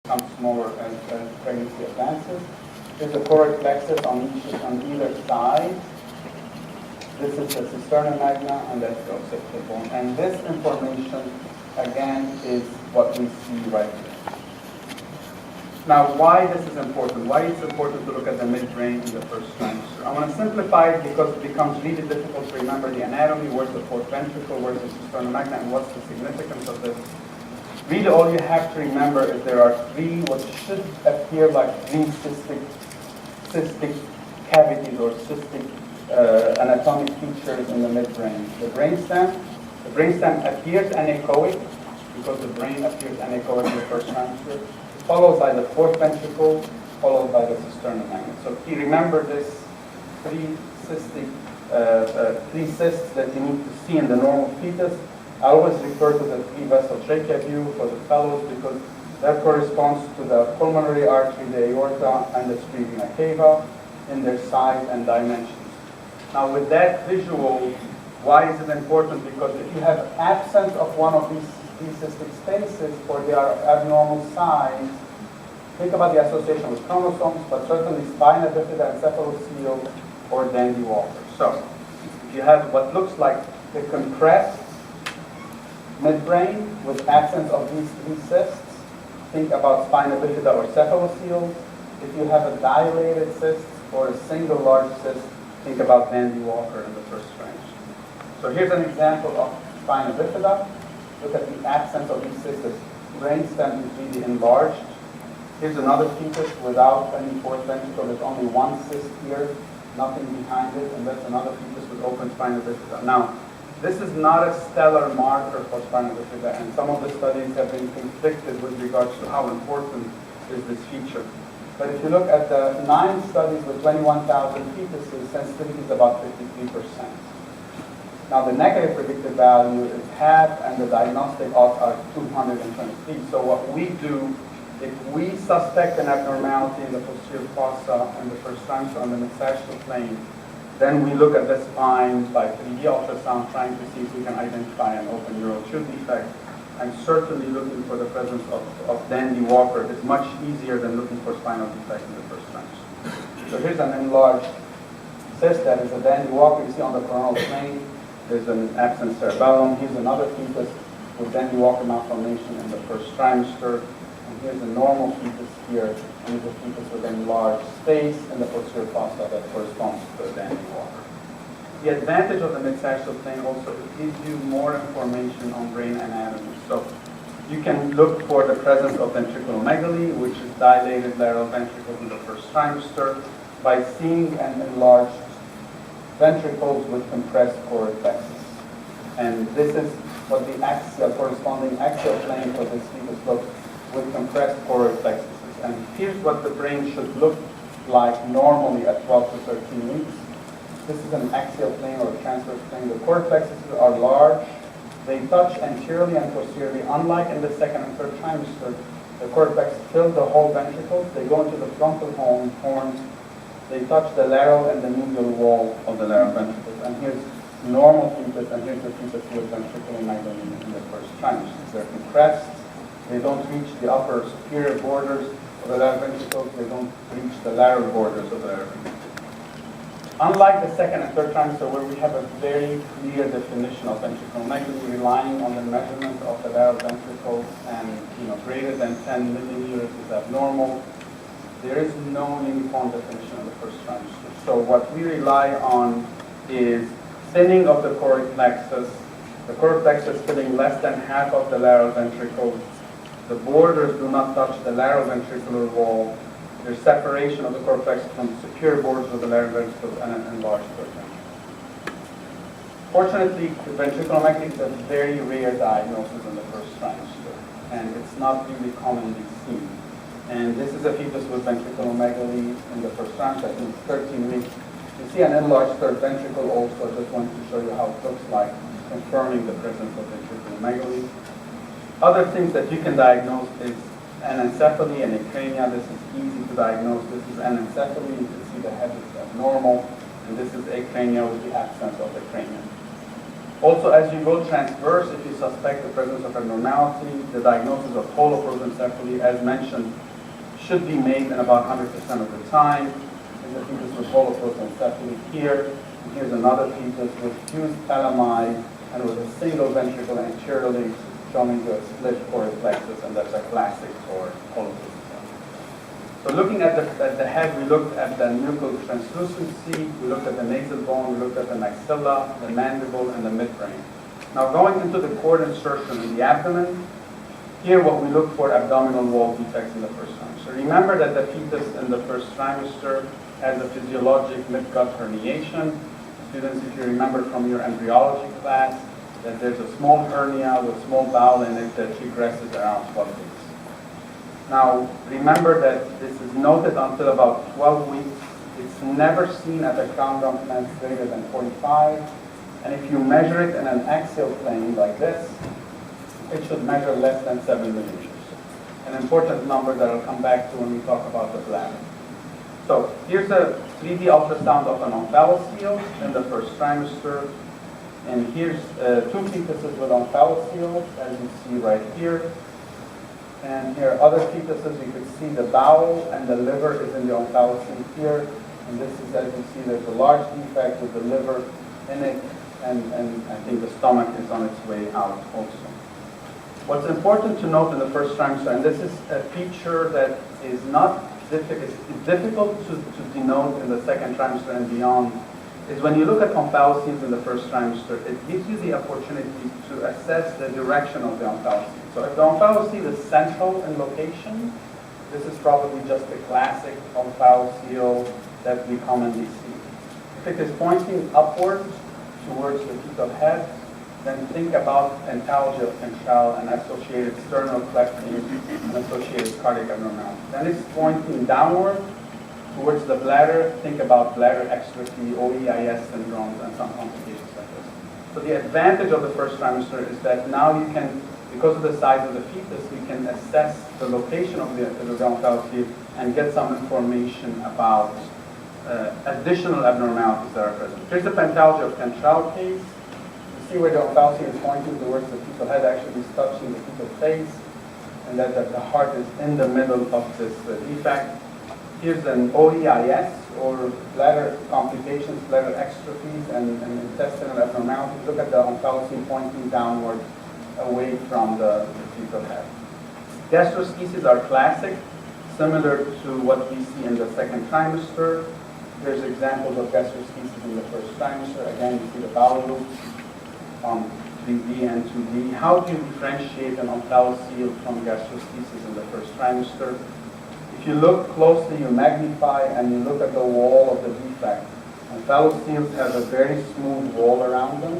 becomes smaller as pregnancy advances. There's a choroid plexus on either side. This is the cisterna magna, and that's the occipital bone. And this information, again, is what we see right here. Now, why this is important? Why it's important to look at the midbrain in the first trimester? I want to simplify it because it becomes really difficult to remember the anatomy, where's the fourth ventricle, where's the cisterna magna, and what's the significance of this. Really, all you have to remember is there are three, what should appear like three cystic cavities or cystic anatomic features in the midbrain. The brainstem appears anechoic because the brain appears anechoic in the first trimester, followed by the fourth ventricle, followed by the cisterna magna. So if you remember this three cysts that you need to see in the normal fetus, I always refer to the three-vessel trachea view for the fellows because that corresponds to the pulmonary artery, the aorta, and the splenic cava in their size and dimensions. Now with that visual, why is it important? Because if you have absence of one of these cystic spaces or they are abnormal size, think about the association with chromosomes, but certainly spina bifida, encephalocele, or Dandy Walker. So if you have what looks like a compressed midbrain with absence of these three cysts, think about spina bifida or cephalocele. If you have a dilated cyst or a single large cyst, think about Dandy Walker in the first trimester. So here's an example of spina bifida. Look at the absence of these cysts. The brainstem is really enlarged. Here's another fetus without any fourth ventricle. There's only one cyst here, nothing behind it, and that's another fetus with open spina bifida. Now, this is not a stellar marker for spina bifida, and some of the studies have been conflicted with regards to how important is this feature. But if you look at the 9 studies with 21,000 fetuses, sensitivity is about 53%. Now the negative predictive value is half, and the diagnostic odds are 223. So what we do, if we suspect an abnormality in the posterior fossa in the first trimester on the mid-sagittal plane, then we look at the spine by 3D ultrasound, trying to see if we can identify an open neural tube defect. And certainly looking for the presence of Dandy Walker is much easier than looking for spinal defect in the first trimester. So here's an enlarged cyst that is a Dandy Walker. You see on the coronal plane, there's an absent cerebellum. Here's another fetus with Dandy Walker malformation in the first trimester. And here's a normal fetus here, and here's a fetus with enlarged space in the posterior fossa that corresponds to the Dandy Walker. The advantage of the mid-sagittal plane also, it gives you more information on brain anatomy. So you can look for the presence of ventriculomegaly, which is dilated lateral ventricles in the first trimester, by seeing an enlarged ventricles with compressed choroid plexus. And this is what the corresponding axial plane for this fetus looks with compressed choroid plexuses. And here's what the brain should look like normally at 12 to 13 weeks. This is an axial plane or a transverse plane. The choroid plexuses are large. They touch anteriorly and posteriorly. Unlike in the second and third trimester, the choroid plexus fill the whole ventricles. They go into the frontal horns. They touch the lateral and the medial wall of the lateral ventricles. And here's normal fetus, and here's the fetus with ventriculomegaly in the first trimester. They're compressed. They don't reach the upper superior borders of the lateral ventricles. They don't reach the lateral borders of the lateral ventricles. Unlike the second and third trimester, where we have a very clear definition of ventriculomegaly, relying on the measurement of the lateral ventricles, and greater than 10 milliliters is abnormal, there is no uniform definition of the first trimester. So what we rely on is thinning of the choroid plexus, the choroid plexus filling less than half of the lateral ventricles. The borders do not touch the lateral ventricular wall. There's separation of the choroid plexus from the superior borders of the lateral ventricles and an enlarged third ventricle. Fortunately, the ventriculomegaly is a very rare diagnosis in the first trimester, and it's not really commonly seen. And this is a fetus with ventriculomegaly in the first trimester, I think 13 weeks. You see an enlarged third ventricle also. I just wanted to show you how it looks like, confirming the presence of ventriculomegaly. Other things that you can diagnose is anencephaly and acrania. This is easy to diagnose. This is anencephaly. You can see the head is abnormal, and this is acrania with the absence of the cranium. Also, as you go transverse, if you suspect the presence of abnormality, the diagnosis of holoprosencephaly, as mentioned, should be made in about 100% of the time. Here's a fetus with holoprosencephaly here. And here's another fetus with fused thalami and with a single ventricle anteriorly showing the split choric plexus, and that's a classic for holoprosencephaly. So looking at the head, we looked at the nuchal translucency, we looked at the nasal bone, we looked at the maxilla, the mandible, and the midbrain. Now going into the cord insertion in the abdomen, here what we look for abdominal wall defects in the first trimester. Remember that the fetus in the first trimester has a physiologic midgut herniation. Students, if you remember from your embryology class, that there's a small hernia with small bowel in it that regresses around 12 weeks. Now, remember that this is noted until about 12 weeks. It's never seen at a crown dump length greater than 45. And if you measure it in an axial plane like this, it should measure less than 7 millimeters. An important number that I'll come back to when we talk about the bladder. So here's a 3D ultrasound of an omphalocele in the first trimester. And here's two fetuses with omphalocele, as you see right here. And here are other fetuses. You can see the bowel and the liver is in the omphalocele here. And this is, as you see, there's a large defect with the liver in it. And I think the stomach is on its way out also. What's important to note in the first trimester, and this is a feature that is not difficult, it's difficult to denote in the second trimester and beyond, is when you look at omphalocele in the first trimester, it gives you the opportunity to assess the direction of the omphalocele. So if the omphalocele is central in location, this is probably just a classic omphalocele that we commonly see. If it is pointing upwards towards the fetal head, then think about entalgia of Kentrell and associated sternal clefting and associated cardiac abnormality. Then it's pointing downward towards the bladder. Think about bladder exstrophy, OEIS syndromes, and some complications like this. So the advantage of the first trimester is that now you can, because of the size of the fetus, we can assess the location of the omphalocele and get some information about additional abnormalities that are present. Here's the pentalgia of Kentrell case. You see where the omphalocele is pointing towards the fetal head, actually is touching the fetal face, and that the heart is in the middle of this defect. Here's an OEIS, or bladder complications, bladder exstrophies, and intestinal abnormalities. Look at the omphalocele pointing downward, away from the fetal head. Gastroschises are classic, similar to what we see in the second trimester. There's examples of gastroschisis in the first trimester. Again, you see the bowel loops on 3D and 2D. How do you differentiate an omphalocele from gastroschisis in the first trimester? If you look closely, you magnify, and you look at the wall of the defect. Omphaloceles have a very smooth wall around them,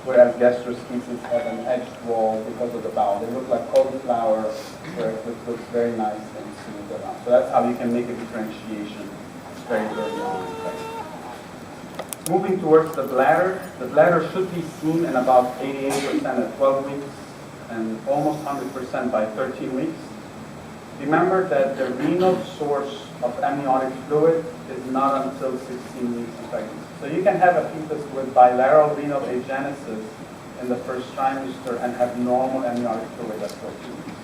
whereas gastroschisis have an edged wall because of the bowel. They look like cauliflower, where it looks very nice and smooth around. So that's how you can make a differentiation very early on. Moving towards the bladder should be seen in about 88% at 12 weeks and almost 100% by 13 weeks. Remember that the renal source of amniotic fluid is not until 16 weeks of pregnancy. So you can have a fetus with bilateral renal agenesis in the first trimester and have normal amniotic fluid at 14 weeks.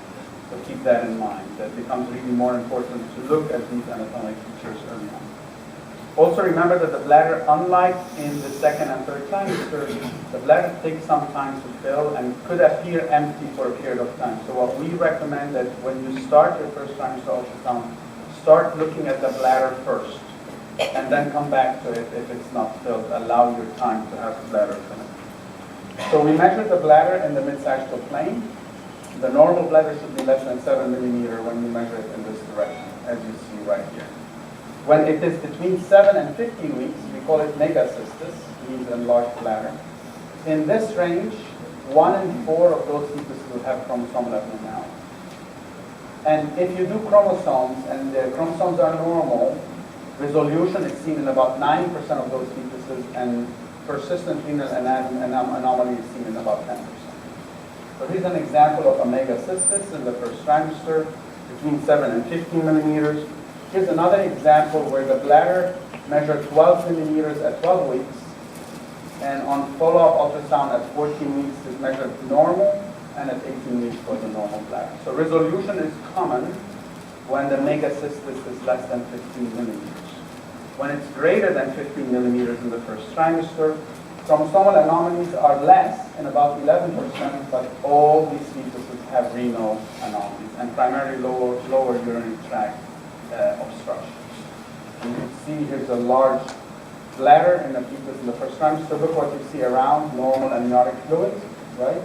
So keep that in mind. That becomes really more important to look at these anatomic features early on. Also remember that the bladder, unlike in the second and third trimester, the bladder takes some time to fill and could appear empty for a period of time. So what we recommend that when you start your first trimester ultrasound, start looking at the bladder first and then come back to it if it's not filled. Allow your time to have the bladder filled. So we measured the bladder in the mid-sagittal plane. The normal bladder should be less than 7 millimeters when we measure it in this direction, as you see right here. When it is between 7 and 15 weeks, we call it megacystis, means enlarged bladder. In this range, 1 in 4 of those fetuses will have chromosomal abnormality. And if you do chromosomes, and the chromosomes are normal, resolution is seen in about 90% of those fetuses, and persistent renal anomaly is seen in about 10%. So here's an example of a megacystis in the first trimester, between 7 and 15 millimeters. Here's another example where the bladder measured 12 millimeters at 12 weeks, And on follow-up ultrasound at 14 weeks is measured normal, and at 18 weeks was a normal bladder. So resolution is common when the megacystis is less than 15 millimeters. When it's greater than 15 millimeters in the first trimester, chromosomal anomalies are less in about 11%, but all these fetuses have renal anomalies and primarily lower urinary tract obstructions. And you can see here's a large bladder in the fetus in the first trimester. Look what you see around normal amniotic fluid, right?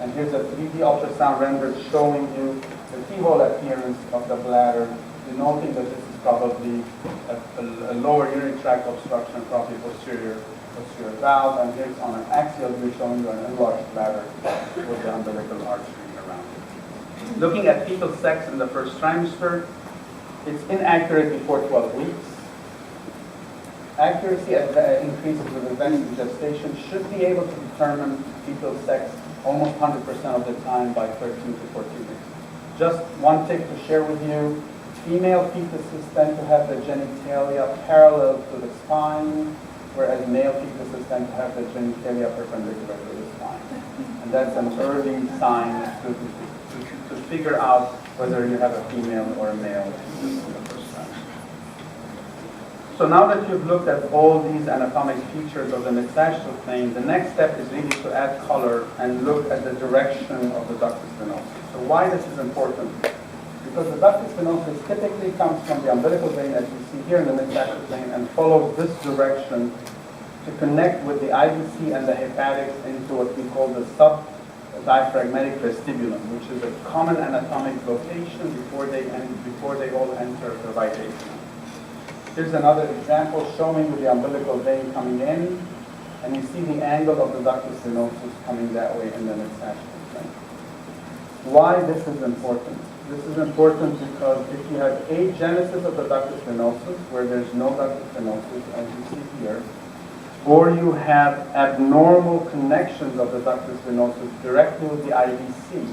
And here's a 3D ultrasound render showing you the keyhole appearance of the bladder, denoting that this is probably a lower urinary tract obstruction, probably posterior valve. And here's on an axial view showing you an enlarged bladder with the umbilical artery around it. Looking at fetal sex in the first trimester, it's inaccurate before 12 weeks. Accuracy increases with advancing gestation. Should be able to determine fetal sex almost 100% of the time by 13 to 14 weeks. Just one tip to share with you. Female fetuses tend to have the genitalia parallel to the spine, whereas male fetuses tend to have the genitalia perpendicular to the spine. And that's an early sign to figure out whether you have a female or a male fetus in the first time. So now that you've looked at all these anatomic features of the mid-sagittal plane, the next step is really to add color and look at the direction of the ductus venosus. So why this is important? Because the ductus venosus typically comes from the umbilical vein, as you see here in the mid-sagittal plane, and follows this direction to connect with the IVC and the hepatics into what we call the subdiaphragmatic vestibulum, which is a common anatomic location before they all enter the right atrium. Here's another example showing you the umbilical vein coming in, and you see the angle of the ductus venosus coming that way in the mid-sagittal plane. Why this is important? This is important because if you have agenesis of the ductus venosus, where there's no ductus venosus, as you see here, or you have abnormal connections of the ductus venosus directly with the IVC,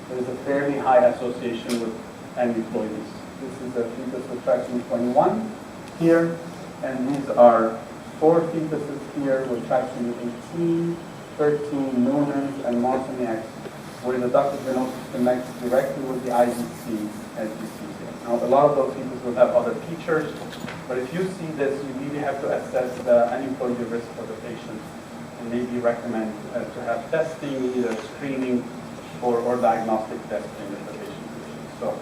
there is a fairly high association with aneuploidies. This is a fetus with trisomy 21 here, and these are 4 fetuses here with trisomy 18, 13 Noonans, and Marciniaks, where the ductus venosus connects directly with the IVC, as you see here. Now, a lot of those fetuses will have other features, but if you see this, you really have to assess the aneuploidy risk for the patient and maybe recommend to have testing, either screening or diagnostic testing if the patient wishes. So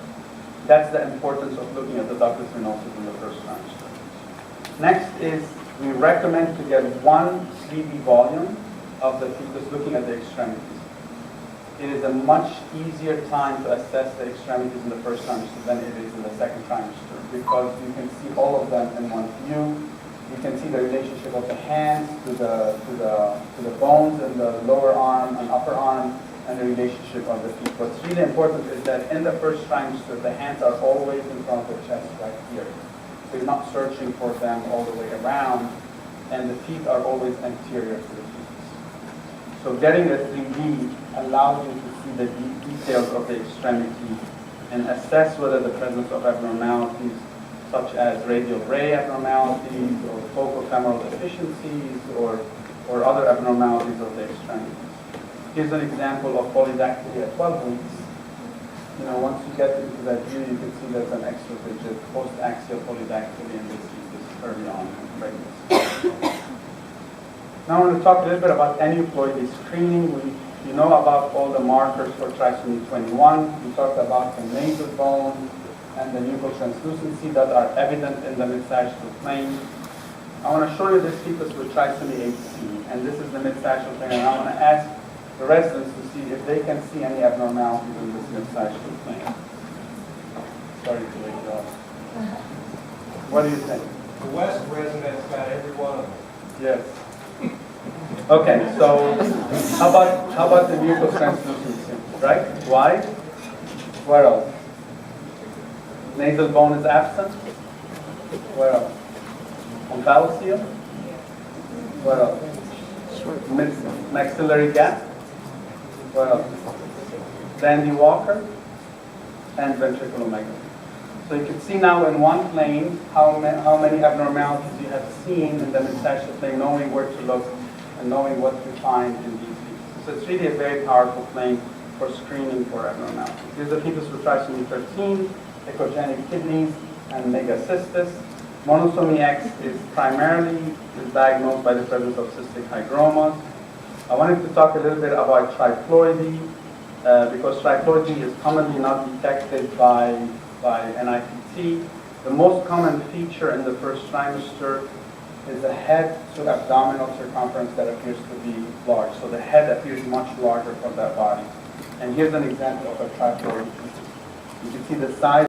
that's the importance of looking at the ductus venosus in the first trimester. Next is we recommend to get 1 3D volume of the fetus looking at the extremities. It is a much easier time to assess the extremities in the first trimester than it is in the second trimester, because you can see all of them in one view. You can see the relationship of the hands to the bones in the lower arm and upper arm, and the relationship of the feet. What's really important is that in the first trimester, the hands are always in front of the chest right here. So you're not searching for them all the way around, and the feet are always anterior to the feet. So getting a 3D allows you to see the details of the extremity and assess whether the presence of abnormalities such as radial ray abnormalities or focal femoral deficiencies or other abnormalities of the extremities. Here's an example of polydactyly at 12 weeks. You know, once you get into that view, you can see there's an extra-digit post-axial polydactyly, and this is this early on in pregnancy. Now I want to talk a little bit about aneuploidy screening. You know about all the markers for trisomy 21. We talked about the nasal bone and the nuchal translucency that are evident in the mid-sagittal plane. I want to show you this fetus with trisomy 8C, and this is the mid-sagittal plane, and I want to ask the residents to see if they can see any abnormalities in this mid-sagittal plane. Sorry to wake you up. What do you think? The West residents got every one of them. Yes. Okay, so how about the nuchal translucency, right? Why? Where else? Nasal bone is absent. Where else? Omphalocele. Where else? Maxillary gap. Where else? Dandy Walker and ventriculomegaly. So you can see now in one plane how many abnormalities you have seen in the mid-sagittal plane, knowing where to look and knowing what to find in these fetuses. So it's really a very powerful claim for screening for abnormalities. Here's a fetus with trisomy 13, echogenic kidneys, and megacystis. Monosomy X is primarily diagnosed by the presence of cystic hygromas. I wanted to talk a little bit about triploidy, because triploidy is commonly not detected by NIPT. The most common feature in the first trimester is a head to abdominal circumference that appears to be large. So the head appears much larger from that body. And here's an example of a triploid. You can see the size